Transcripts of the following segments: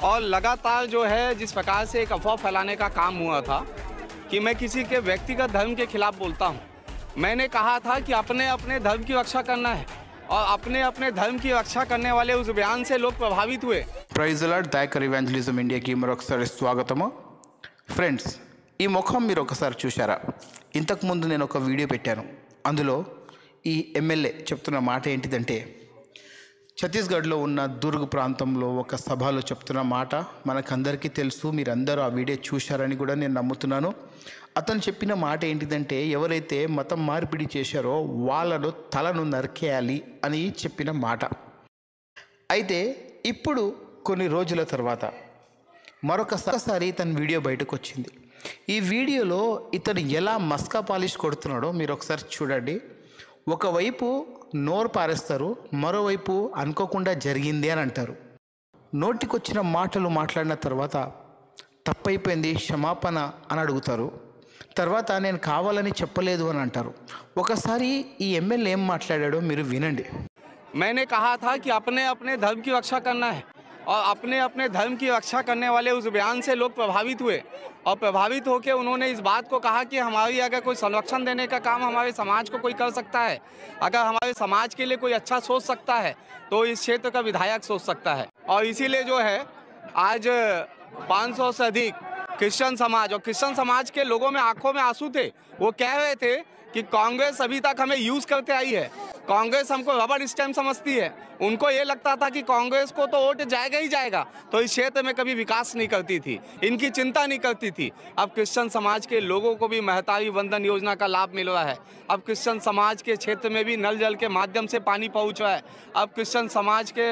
और लगातार जो है जिस प्रकार से एक अफवाह फैलाने का काम हुआ था कि मैं किसी के व्यक्तिगत धर्म के खिलाफ बोलता हूँ। मैंने कहा था कि अपने अपने धर्म की रक्षा करना है और अपने अपने धर्म की रक्षा करने वाले उस बयान से लोग प्रभावित हुए। ప్రైజ్ ది లార్డ్ దైకర్ ఇవాంజలిజం ఇండియాకి మరొకసారి స్వాగతము. ఫ్రెండ్స్, ఈ ముఖం మీరు ఒకసారి చూశారా? ఇంతకుముందు నేను ఒక వీడియో పెట్టాను. అందులో ఈ ఎమ్మెల్యే చెప్తున్న మాట ఏంటిదంటే, ఛత్తీస్గఢ్లో ఉన్న దుర్గ్ ప్రాంతంలో ఒక సభలో చెప్తున్న మాట మనకందరికీ తెలుసు. మీరందరూ ఆ వీడియో చూశారని కూడా నేను నమ్ముతున్నాను. అతను చెప్పిన మాట ఏంటిదంటే, ఎవరైతే మతం మార్పిడి చేశారో వాళ్ళను తలను నరికేయాలి అని చెప్పిన మాట. అయితే ఇప్పుడు కొన్ని రోజుల తర్వాత మరొకసారి ఇతని వీడియో బయటకు వచ్చింది. ఈ వీడియోలో ఇతను ఎలా మస్కా పాలిష్ కొడుతున్నాడో మీరు ఒకసారి చూడండి. ఒకవైపు నోరు పారేస్తారు, మరోవైపు అనుకోకుండా జరిగింది అని అంటారు. నోటికొచ్చిన మాటలు మాట్లాడిన తర్వాత తప్పైపోయింది క్షమాపణ అని అడుగుతారు. తర్వాత నేను కావాలని చెప్పలేదు అని అంటారు. ఒకసారి ఈ ఎమ్మెల్యే ఏం మాట్లాడాడో మీరు వినండి. मैंने कहा था कि अपने अपने धर्म की रक्षा करना है और अपने अपने धर्म की रक्षा करने वाले उस बयान से लोग प्रभावित हुए और प्रभावित होकर उन्होंने इस बात को कहा कि हमारी अगर कोई संरक्षण देने का काम हमारे समाज को कोई कर सकता है, अगर हमारे समाज के लिए कोई अच्छा सोच सकता है तो इस क्षेत्र का विधायक सोच सकता है। और इसीलिए जो है आज 500 से अधिक क्रिश्चियन समाज और क्रिश्चियन समाज के लोगों में आंखों में आंसू थे। वो कह रहे थे कि कांग्रेस अभी तक हमें यूज़ करते आई है, कांग्रेस हमको रबड़ स्टैम्प समझती है। उनको ये लगता था कि कांग्रेस को तो वोट जाएगा ही जाएगा, तो इस क्षेत्र में कभी विकास नहीं करती थी, इनकी चिंता नहीं करती थी। अब क्रिश्चियन समाज के लोगों को भी महतारी वंदन योजना का लाभ मिल रहा है। अब क्रिश्चियन समाज के क्षेत्र में भी नल जल के माध्यम से पानी पहुंच रहा है। अब क्रिश्चियन समाज के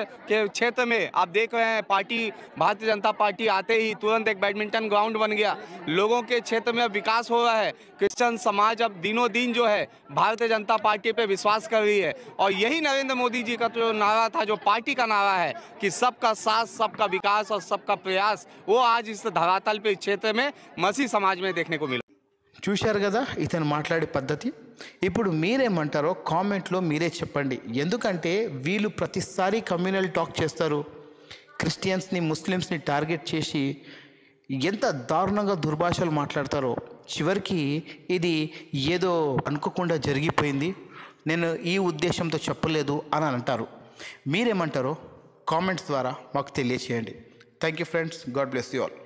क्षेत्र में आप देख रहे हैं, पार्टी भारतीय जनता पार्टी आते ही तुरंत एक बैडमिंटन ग्राउंड बन गया। लोगों के क्षेत्र में अब विकास हो रहा है। क्रिश्चियन समाज अब दिनों दिन जो है भारतीय जनता पार्टी पे विश्वास कर रही है। और यही नरेंद्र मोदी जी का जो नारा था, जो पार्टी का नारा है कि सबका साथ, सबका विकास और सबका प्रयास, वो आज इस धरातल पे क्षेत्र में मसीह समाज में देखने को मिला। చూశారు కదా ఇతను మాట్లాడే పద్ధతి. ఇప్పుడు మీరేమంటారో కామెంట్లో మీరే చెప్పండి. ఎందుకంటే వీళ్ళు ప్రతిసారి కమ్యూనల్ టాక్ చేస్తారు, క్రిస్టియన్స్ని ముస్లిమ్స్ని టార్గెట్ చేసి ఎంత దారుణంగా దుర్భాషలు మాట్లాడతారో. చివరికి ఇది ఏదో అనుకోకుండా జరిగిపోయింది, నేను ఈ ఉద్దేశంతో చెప్పలేదు అని అంటారు. మీరేమంటారో కామెంట్స్ ద్వారా మాకు తెలియచేయండి. Thank you friends, God bless you all.